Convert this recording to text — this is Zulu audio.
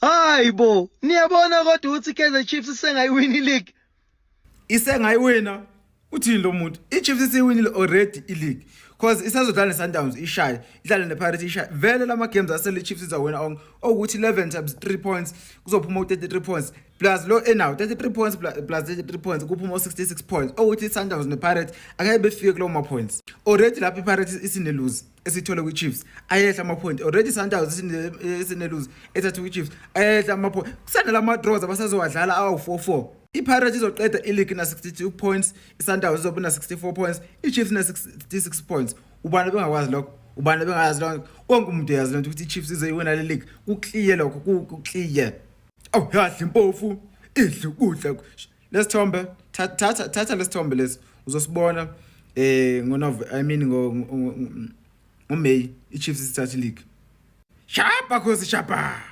Hayibo, niyabona kodwa ukuthi Kaizer Chiefs isengayiwini ileague. Isengayiwina uthini lo muntu? iChiefs isiwinile already ileague because isazodlala neSundowns ishaya, idlala nePirates ishaya. Vele lama games asele iChiefs izawina onke ukuthi 11 times 3 points kuzophuma 33 points plus lo now 33 points plus 33 points kuphuma 66 points ukuthi iSundowns nePirates akaye befike kulo ma points. Already lapha iPirates isine lose esithole kwiChiefs ayehla ama point. Already Sundowns isine lose ethathu kwiChiefs ayehla ama point. Kusana lama draws abasazowadlala awu 4-4. iPirates izoqeda ileague na 62 points, iSundowns izoba na 64 points, iChiefs na 66 points. Ubani bengakwazi lokho? Ubani bengayazi lokho? Wonke umuntu uyazi lento ukuthi iChiefs izoyiwina le league. Kuclear lokho, kuclear. Awu yadla impofu, idle ukudla. Lesithombe, thatha lesithombe lesi. Uzosibona ngo May iChiefs isithatha ileague. Shapa khosi shapa.